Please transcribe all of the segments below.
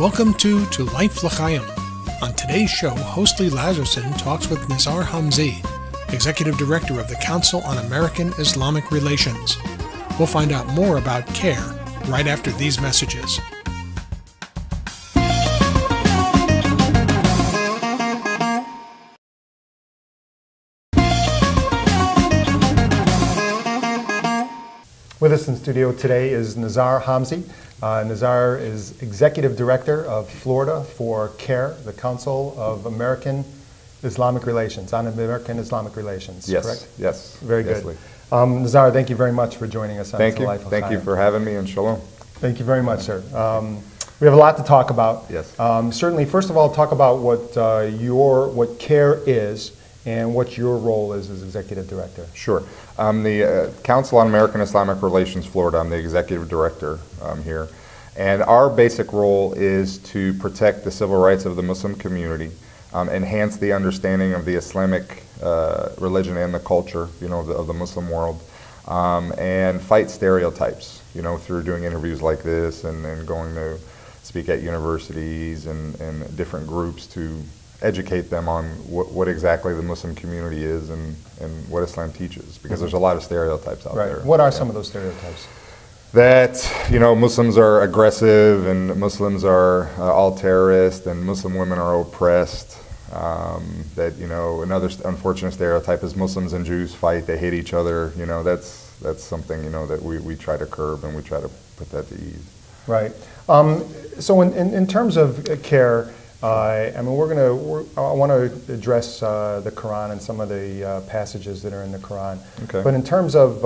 Welcome to Life L'Chaim. On today's show, host Lee Lazarson talks with Nizar Hamzy, Executive Director of the Council on American Islamic Relations. We'll find out more about CARE right after these messages. With us in studio today is Nizar Hamzy. Nizar is Executive Director of Florida for CARE, the Council of American Islamic Relations, on American Islamic Relations, yes, correct? Yes. Very yes, good. Nizar, thank you very much for joining us on Thank you. Life L'Chaim. Thank you for having me, and shalom. Thank you very much, sir. We have a lot to talk about. Yes. Certainly, first of all, talk about what CARE is and what your role is as Executive Director. Sure. I'm the Council on American Islamic Relations, Florida. I'm the Executive Director here. And our basic role is to protect the civil rights of the Muslim community, enhance the understanding of the Islamic religion and the culture, of the Muslim world, and fight stereotypes, through doing interviews like this and going to speak at universities and different groups to educate them on what exactly the Muslim community is and what Islam teaches, because there's a lot of stereotypes out there. What are some of those stereotypes? That, Muslims are aggressive and Muslims are all terrorists and Muslim women are oppressed. That, another unfortunate stereotype is Muslims and Jews fight, they hate each other. That's something, that we try to curb, and we try to put that to ease. Right. So in terms of CARE, I want to address the Quran and some of the passages that are in the Quran. Okay. But in terms of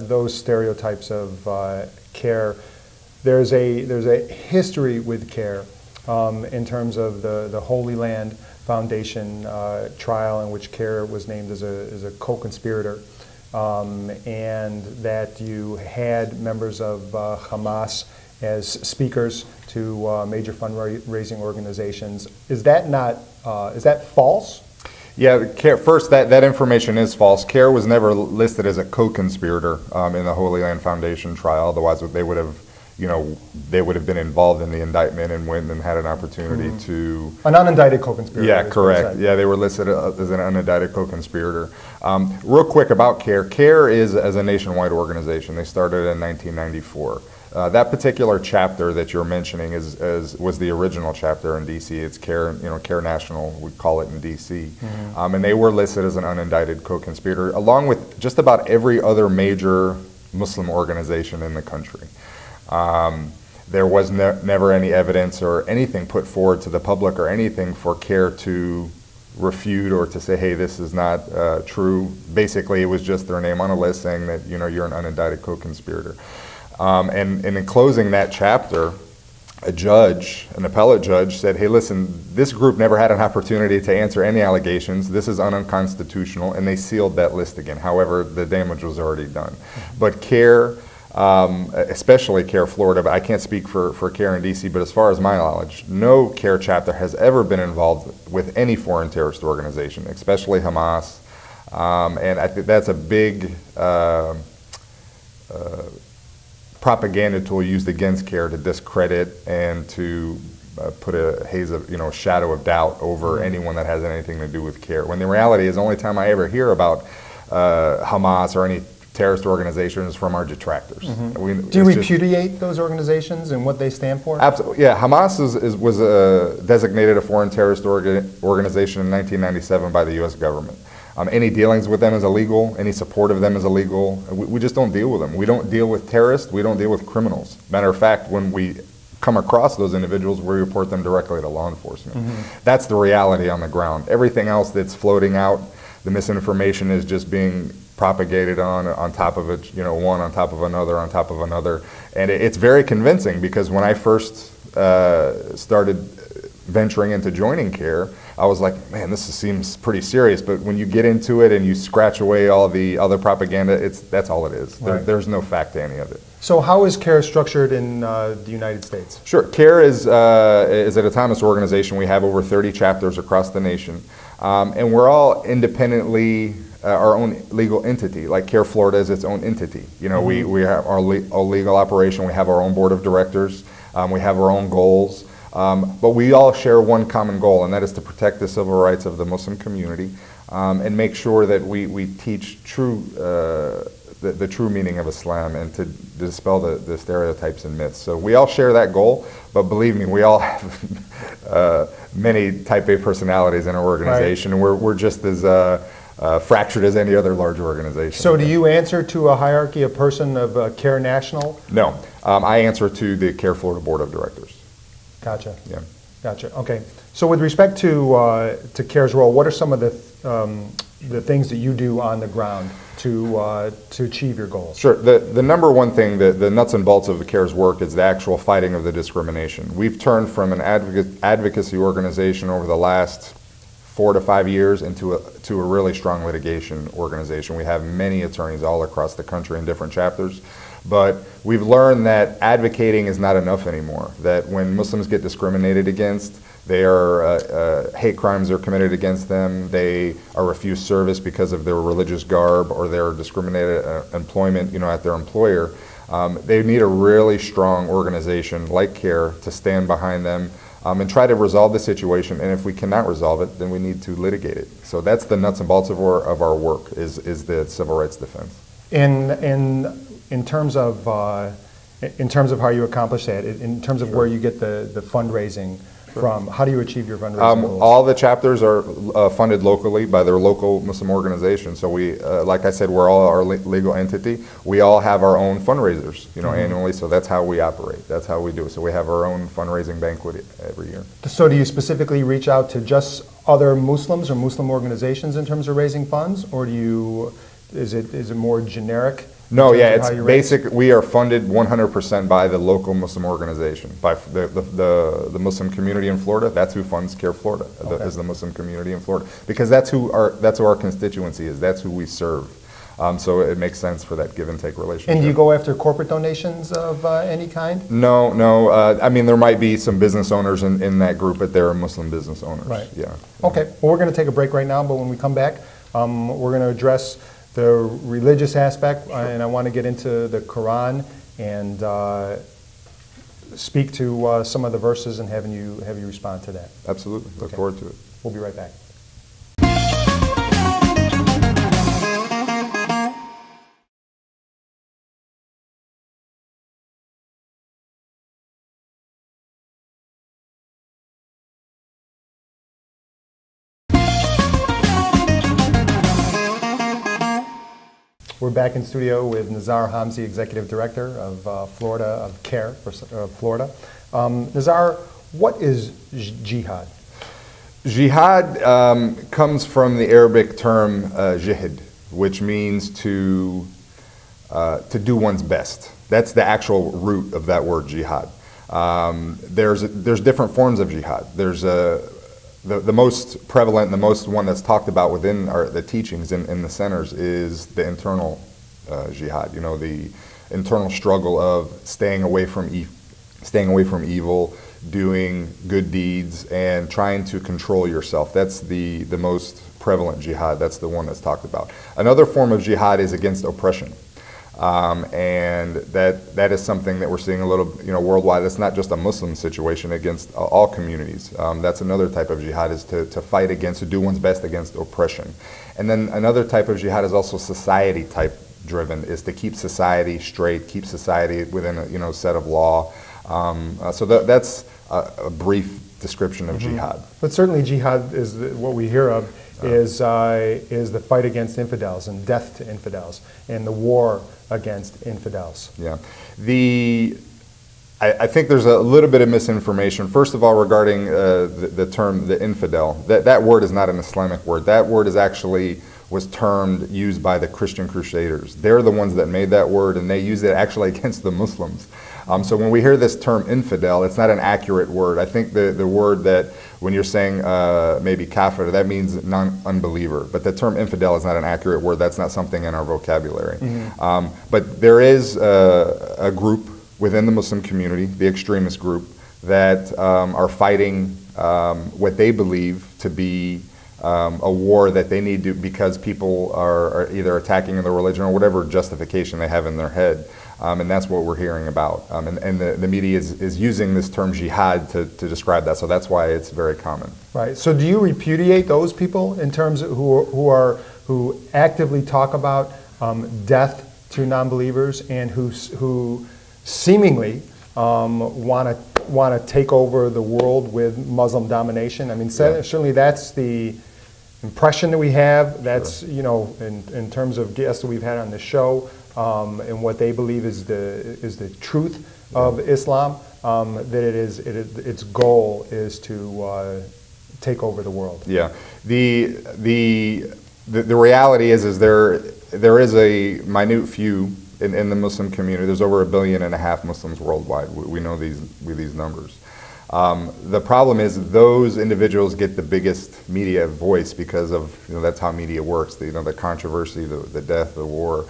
those stereotypes of CARE, there's a history with CARE in terms of the Holy Land Foundation trial in which CARE was named as a co-conspirator, and that you had members of Hamas as speakers to major fundraising organizations. Is that false? Yeah, first, that information is false. CARE was never listed as a co-conspirator in the Holy Land Foundation trial. Otherwise, they would have been involved in the indictment and went and had an opportunity to... An unindicted co-conspirator. Yeah, correct. Yeah, they were listed as an unindicted co-conspirator. Real quick about CARE. CARE is as a nationwide organization. They started in 1994. That particular chapter that you're mentioning was the original chapter in D.C. It's CARE, CARE National, we call it in D.C. And they were listed as an unindicted co-conspirator, along with just about every other major Muslim organization in the country. There was never any evidence or anything put forward to the public or anything for CARE to refute or to say, hey, this is not true. Basically, it was just their name on a list saying that, you're an unindicted co-conspirator. And in closing that chapter, an appellate judge said, hey, listen, this group never had an opportunity to answer any allegations. This is unconstitutional, and they sealed that list again. However, the damage was already done. But CARE, especially CARE Florida, but I can't speak for CARE in D.C., but as far as my knowledge, no CARE chapter has ever been involved with any foreign terrorist organization, especially Hamas. And I think that's a big propaganda tool used against CARE to discredit and to put a haze of, shadow of doubt over anyone that has anything to do with CARE. When the reality is, the only time I ever hear about Hamas or any terrorist organizations from our detractors. Do you repudiate those organizations and what they stand for? Absolutely. Yeah, Hamas was designated a foreign terrorist organization in 1997 by the U.S. government. Any dealings with them is illegal. Any support of them is illegal. We just don't deal with them. We don't deal with terrorists. We don't deal with criminals. Matter of fact, when we come across those individuals, we report them directly to law enforcement. That's the reality on the ground. Everything else that's floating out, the misinformation is just being propagated on top of it, one on top of another on top of another. And it's very convincing, because when I first started venturing into joining CARE, I was like, man, this seems pretty serious. But when you get into it and you scratch away all the other propaganda, that's all it is. Right. There's no fact to any of it. So how is CARE structured in the United States? Sure. CARE is an autonomous organization. We have over 30 chapters across the nation. And we're all independently our own legal entity. Like CARE Florida is its own entity. We have our legal operation. We have our own board of directors. We have our own goals. But we all share one common goal, and that is to protect the civil rights of the Muslim community and make sure that we teach the true meaning of Islam and to dispel the stereotypes and myths. So we all share that goal, but believe me, we all have many type A personalities in our organization, and we're just as fractured as any other large organization. So do you answer to a hierarchy, a person of CARE National? No, I answer to the CARE Florida Board of Directors. Gotcha. Yeah. Gotcha. Okay. So with respect to CARE's role, what are some of the things that you do on the ground to achieve your goals? Sure. The number one thing, the nuts and bolts of the CARE's work is the actual fighting of the discrimination. We've turned from an advocacy organization over the last 4 to 5 years into a really strong litigation organization. We have many attorneys all across the country in different chapters. But we've learned that advocating is not enough anymore, that when Muslims get discriminated against, hate crimes are committed against them, they are refused service because of their religious garb or their discriminated employment, at their employer. They need a really strong organization like CARE to stand behind them and try to resolve the situation. And if we cannot resolve it, then we need to litigate it. So that's the nuts and bolts of our work, is the civil rights defense. In terms of how you accomplish that, in terms of where you get the fundraising from, how do you achieve your fundraising goals? All the chapters are funded locally by their local Muslim organizations. So we, like I said, we're all our legal entity. We all have our own fundraisers, annually. So that's how we operate. That's how we do it. So we have our own fundraising banquet every year. So do you specifically reach out to just other Muslims or Muslim organizations in terms of raising funds, or is it more generic? No, yeah, it's basic. We are funded 100% by the local Muslim organization, by the Muslim community in Florida. That's who funds CARE Florida, is the Muslim community in Florida, because that's who our constituency is. That's who we serve. So it makes sense for that give and take relationship. And do you go after corporate donations of any kind? No. I mean, there might be some business owners in that group, but they're Muslim business owners. Right. Yeah. Okay. Well, we're going to take a break right now, but when we come back, we're going to address the religious aspect, and I want to get into the Quran and speak to some of the verses and have you respond to that. Absolutely. Look forward to it. We'll be right back. We're back in studio with Nizar Hamzy, Executive Director of CARE for Florida. Nizar, what is jihad? Jihad comes from the Arabic term jihad, which means to do one's best. That's the actual root of that word, jihad. There's different forms of jihad. There's the most prevalent, the most one that's talked about within the teachings in the centers is the internal jihad. The internal struggle of staying away from evil, doing good deeds, and trying to control yourself. That's the most prevalent jihad. That's the one that's talked about. Another form of jihad is against oppression. And that is something that we're seeing a little, worldwide. It's not just a Muslim situation against all communities. That's another type of jihad, is to fight against, to do one's best against oppression. And then another type of jihad is also society type driven, is to keep society straight, keep society within a set of law. So that's a brief description of jihad. But certainly jihad is what we hear of is the fight against infidels and death to infidels and the war against infidels. Yeah. I think there's a little bit of misinformation. First of all, regarding the term the infidel, that word is not an Islamic word. That word was used by the Christian Crusaders. They're the ones that made that word, and they use it actually against the Muslims. So when we hear this term infidel, it's not an accurate word. I think the word that, when you're saying maybe kafir, that means non-unbeliever. But the term infidel is not an accurate word. That's not something in our vocabulary. But there is a group within the Muslim community, the extremist group, that are fighting what they believe to be a war that they need to, because people are either attacking their religion or whatever justification they have in their head. And that's what we're hearing about. And the media is using this term jihad to describe that, so that's why it's very common. Right. So do you repudiate those people in terms of who actively talk about death to non-believers and who seemingly want to take over the world with Muslim domination? I mean, certainly that's the impression that we have. That's, you know, in terms of guests that we've had on the show, and what they believe is the truth of Islam, that its goal is to take over the world. Yeah, the reality is there is a minute few in the Muslim community. There's over 1.5 billion Muslims worldwide. We know these numbers. The problem is those individuals get the biggest media voice because of, you know, that's how media works. The controversy, the death, the war.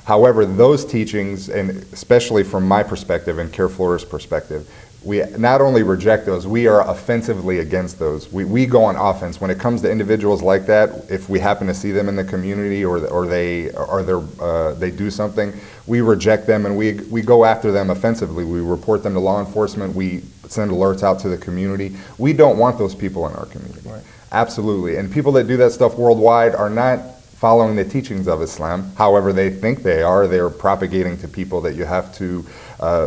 However, those teachings, and especially from my perspective and Care Florida's perspective, we not only reject those, we are offensively against those. We go on offense when it comes to individuals like that. If we happen to see them in the community or they do something, we reject them and we go after them offensively. We report them to law enforcement. We send alerts out to the community. We don't want those people in our community. Right. Absolutely. And people that do that stuff worldwide are not following the teachings of Islam. However, they think they are. They're propagating to people that you have to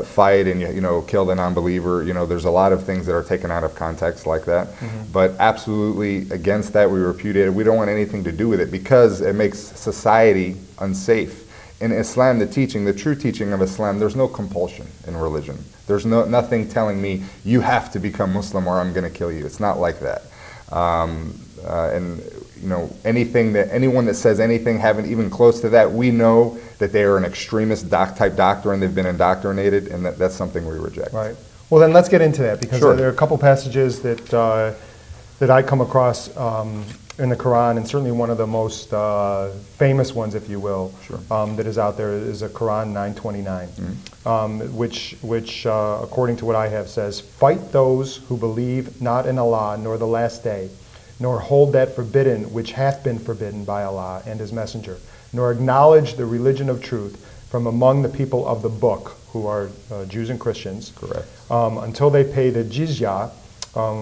fight and, you know, kill the non-believer. You know, there's a lot of things that are taken out of context like that. Mm-hmm. But absolutely against that, we repudiate it. We don't want anything to do with it because it makes society unsafe. In Islam, the true teaching of Islam, there's no compulsion in religion. There's nothing telling me you have to become Muslim or I'm going to kill you. It's not like that. And you know, anyone that says anything having even close to that, we know that they are an extremist type doctrine. They've been indoctrinated, and that's something we reject. Right. Well, then let's get into that, because there are a couple passages that I come across in the Quran, and certainly one of the most famous ones, if you will, that is out there is a Quran 9:29, which according to what I have says, "Fight those who believe not in Allah nor the last day, nor hold that forbidden which hath been forbidden by Allah and His Messenger, nor acknowledge the religion of truth from among the people of the book," who are Jews and Christians, correct, until they pay the jizya,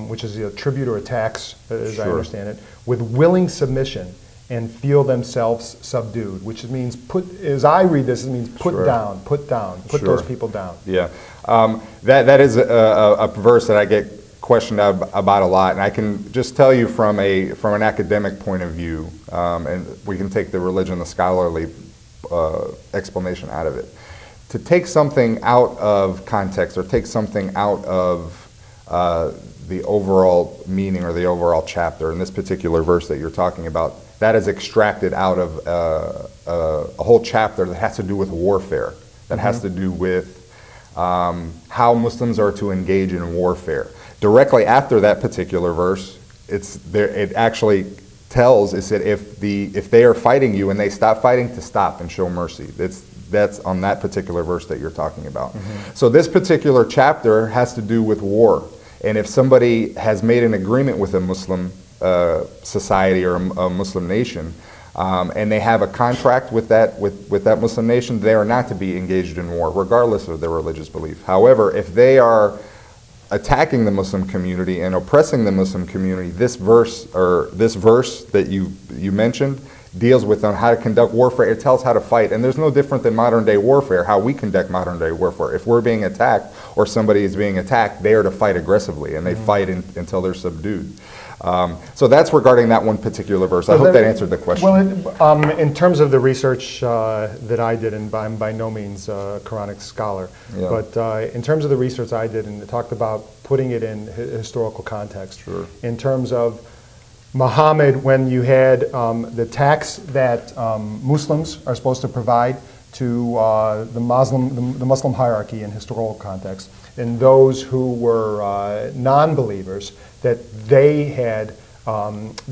which is a tribute or a tax, as I understand it, with willing submission and feel themselves subdued, which means as I read this, it means put down, put those people down. Yeah, that is a verse that I get questioned about a lot, and I can just tell you from an academic point of view, and we can take the religion, the scholarly explanation out of it. To take something out of context or take something out of the overall meaning or the overall chapter, in this particular verse that you're talking about, that is extracted out of a whole chapter that has to do with warfare, that has to do with how Muslims are to engage in warfare. Directly after that particular verse, it actually tells us that if they are fighting you and they stop fighting, to stop and show mercy. That's on that particular verse that you're talking about. Mm-hmm. So this particular chapter has to do with war. And if somebody has made an agreement with a Muslim society or a Muslim nation, and they have a contract with that Muslim nation, they are not to be engaged in war, regardless of their religious belief. However, if they are attacking the Muslim community and oppressing the Muslim community, this verse that you mentioned deals with on how to conduct warfare. It tells how to fight, and there's no different than modern day warfare, how we conduct modern day warfare. If we're being attacked or somebody is being attacked, they are to fight aggressively, and they fight until they're subdued. So that's regarding that one particular verse. I hope that answered the question. Well, in terms of the research that I did, and I'm by no means a Quranic scholar, but in terms of the research I did, and it talked about putting it in historical context, in terms of Muhammad, when you had the tax that Muslims are supposed to provide to the Muslim hierarchy in historical context, and those who were non-believers, that they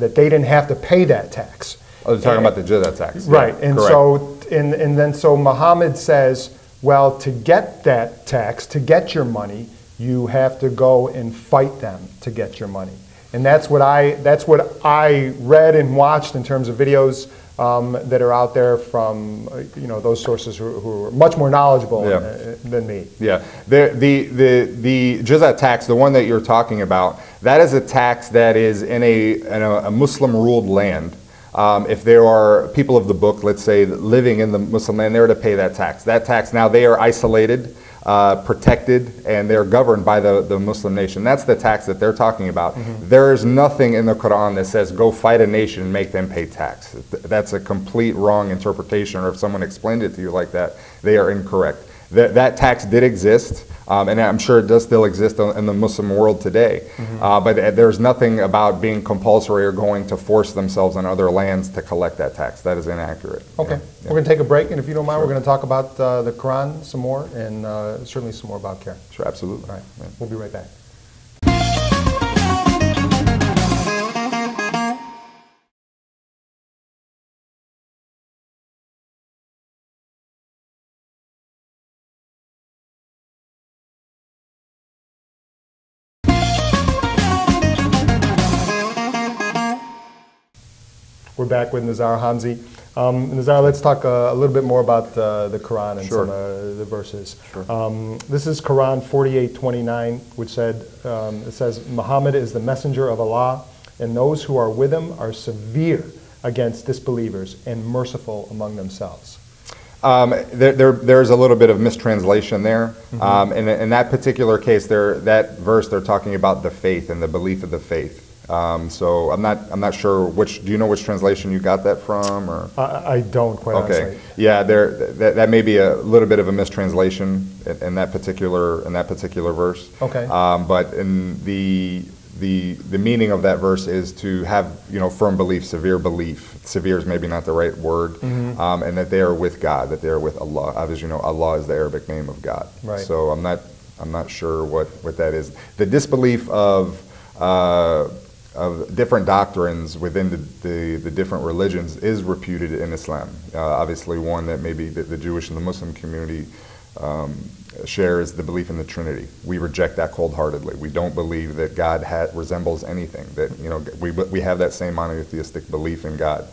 didn't have to pay that tax. Oh, they're talking about the jizya tax. Right, and so Muhammad says, well, to get that tax, to get your money, you have to go and fight them to get your money. And that's what I read and watched in terms of videos that are out there from those sources who are much more knowledgeable than me. Yeah, the jizya tax, the one that you're talking about, that is a tax that is in a Muslim-ruled land. If there are people of the book, let's say, living in the Muslim land, they're to pay that tax. That tax, now they are isolated, protected, and they're governed by the Muslim nation. That's the tax that they're talking about. There is nothing in the Quran that says go fight a nation and make them pay tax. That's a complete wrong interpretation, or if someone explained it to you like that, they are incorrect. That tax did exist, and I'm sure it does still exist in the Muslim world today. But there's nothing about being compulsory or going to force themselves on other lands to collect that tax. That is inaccurate. Okay, we're going to take a break, and if you don't mind, we're going to talk about the Quran some more, and certainly some more about care. Sure, absolutely. All right, we'll be right back. We're back with Nizar Hamzy. Nizar, let's talk a little bit more about the Quran and some of the verses. This is Quran 48:29, which it says, Muhammad is the messenger of Allah, and those who are with him are severe against disbelievers and merciful among themselves. There's a little bit of mistranslation there. In that particular case, that verse, they're talking about the faith and the belief of the faith. So I'm not sure which. Do you know which translation you got that from? Or I don't quite. Okay, honestly. Yeah, that may be a little bit of a mistranslation in that particular verse. Okay, but in the meaning of that verse is to have firm belief, severe belief. Severe is maybe not the right word, and that they are with God, that they are with Allah. Obviously, Allah is the Arabic name of God. Right. So I'm not sure what that is. The disbelief of different doctrines within the different religions is reputed in Islam. Obviously, one that maybe the Jewish and the Muslim community share is the belief in the Trinity. We reject that cold-heartedly. We don't believe that God resembles anything. That we have that same monotheistic belief in God.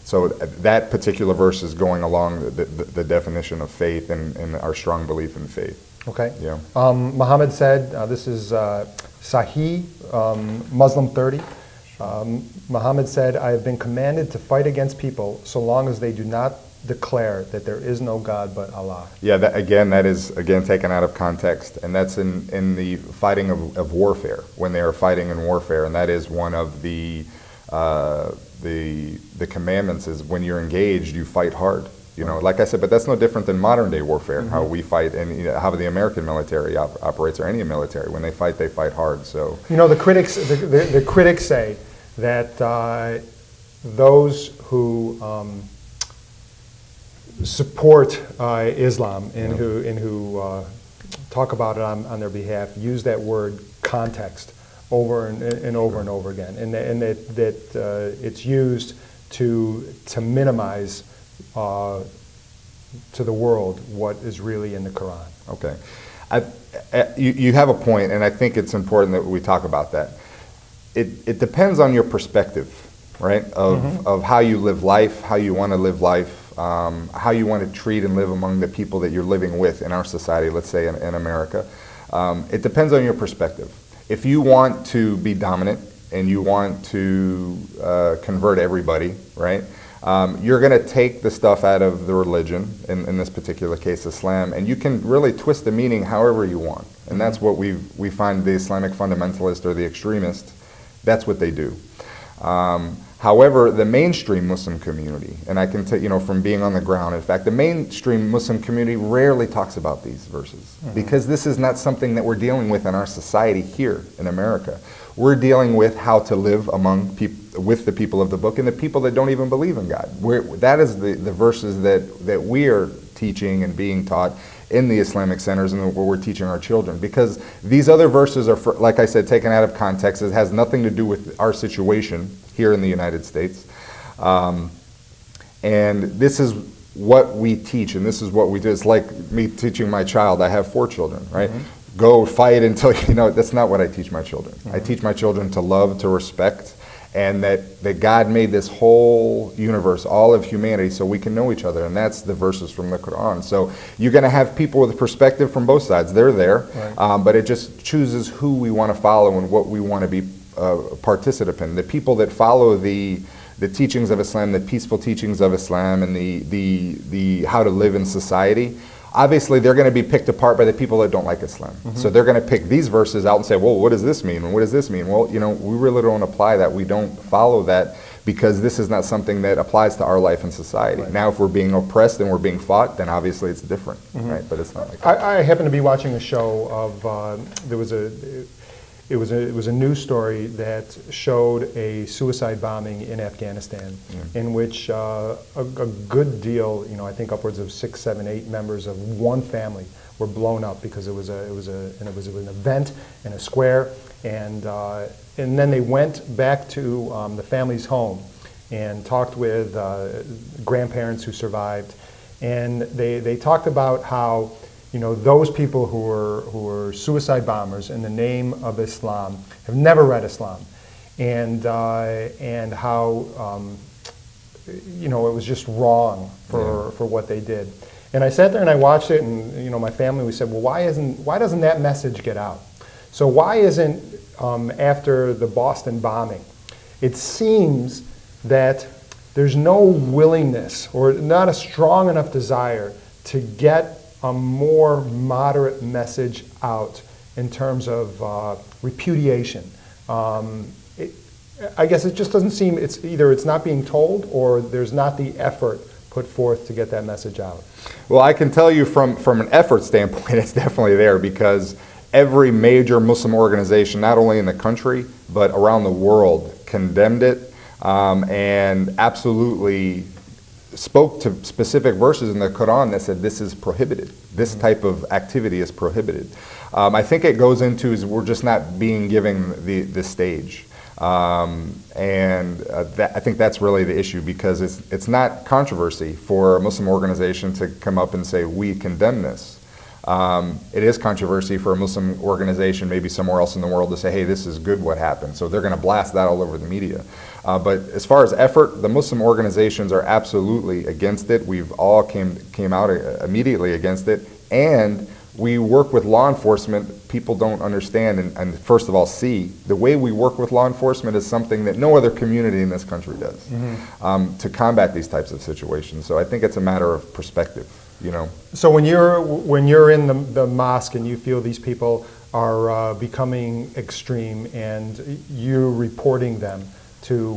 So that particular verse is going along the definition of faith and our strong belief in faith. Okay. Yeah. Muhammad said, this is Sahih Muslim 30. Muhammad said, I have been commanded to fight against people so long as they do not declare that there is no God but Allah. Yeah, that is taken out of context, and that's in the fighting of warfare, when they are fighting in warfare, and that is one of the commandments is when you're engaged, you fight hard. Like I said, but that's no different than modern day warfare, how we fight, and how the American military operates, or any military. When they fight hard. So the critics say that those who support Islam and who talk about it on their behalf use that word context over and over and over again, and that it's used to minimize to the world what is really in the Quran. Okay, you have a point, and I think it's important that we talk about that. It depends on your perspective, right? Of how you live life, how you want to live life, how you want to treat and live among the people that you're living with in our society. Let's say in America, it depends on your perspective. If you want to be dominant and you want to convert everybody, right? You're going to take the stuff out of the religion, in this particular case Islam, and you can really twist the meaning however you want. And that's what we find the Islamic fundamentalist or the extremist, that's what they do. However, the mainstream Muslim community, and I can tell from being on the ground, in fact, the mainstream Muslim community rarely talks about these verses, because this is not something that we're dealing with in our society here in America. We're dealing with how to live with the people of the book and the people that don't even believe in God. That is the verses that we are teaching and being taught in the Islamic centers, and what we're teaching our children. Because these other verses are, like I said, taken out of context. It has nothing to do with our situation here in the United States. And this is what we teach, and this is what we do. It's like me teaching my child. I have 4 children, right? go fight until, that's not what I teach my children. I teach my children to love, to respect, and that God made this whole universe, all of humanity, so we can know each other. And that's the verses from the Quran. So you're going to have people with a perspective from both sides. They're there, but it just chooses who we want to follow and what we want to be a participant in. The people that follow the teachings of Islam, the peaceful teachings of Islam, and the how to live in society, obviously they're going to be picked apart by the people that don't like Islam. So they're going to pick these verses out and say, well, what does this mean? And what does this mean? Well, we really don't apply that. We don't follow that because this is not something that applies to our life in society. Now, if we're being oppressed and we're being fought, then obviously it's different, right? But it's not like that. I happen to be watching a show of, it was a news story that showed a suicide bombing in Afghanistan, in which a good deal, I think upwards of 6, 7, 8 members of one family were blown up because it was an event in a square, and then they went back to the family's home and talked with grandparents who survived, and they talked about how those people who were suicide bombers in the name of Islam have never read Islam, and how it was just wrong for what they did. And I sat there and I watched it, and my family, we said, well, why doesn't that message get out? So why isn't after the Boston bombing, it seems that there's no willingness or not a strong enough desire to get a more moderate message out in terms of repudiation. I guess it just doesn't seem, either it's not being told or there's not the effort put forth to get that message out. Well, I can tell you from an effort standpoint, it's definitely there, because every major Muslim organization, not only in the country, but around the world, condemned it and absolutely spoke to specific verses in the Quran that said this is prohibited. This type of activity is prohibited. I think it goes into is we're just not being given the stage. I think that's really the issue, because it's not controversy for a Muslim organization to come up and say, we condemn this. It is controversy for a Muslim organization maybe somewhere else in the world to say, hey, this is good what happened. So they're going to blast that all over the media. But as far as effort, the Muslim organizations are absolutely against it. We've all came out immediately against it. And we work with law enforcement. People don't understand and first of all see the way we work with law enforcement is something that no other community in this country does to combat these types of situations. So I think it's a matter of perspective. So when you're in the mosque and you feel these people are becoming extreme and you're reporting them to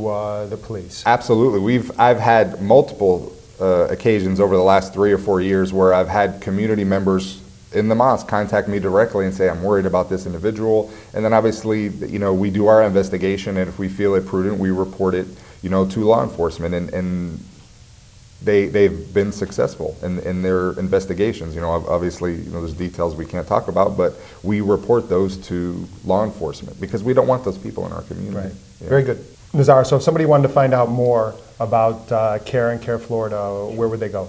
the police? Absolutely. I've had multiple occasions over the last 3 or 4 years where I've had community members in the mosque contact me directly and say, I'm worried about this individual. And then obviously, we do our investigation, and if we feel it prudent, we report it, to law enforcement. And they've been successful in their investigations. Obviously, there's details we can't talk about, but we report those to law enforcement because we don't want those people in our community. Right. Yeah. Very good. Nizar, so if somebody wanted to find out more about CARE and CARE Florida, where would they go?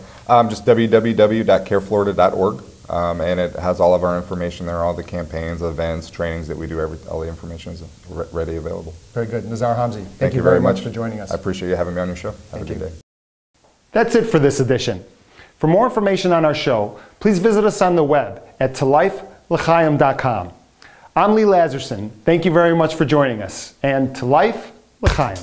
Just www.careflorida.org. And it has all of our information there, all the campaigns, events, trainings that we do, all the information is ready, available. Very good. Nizar Hamzy, thank you very much for joining us. I appreciate you having me on your show. Have a good day. That's it for this edition. For more information on our show, please visit us on the web at talifelchaim.com. I'm Lee Lazarson. Thank you very much for joining us. And to life, l'chaim.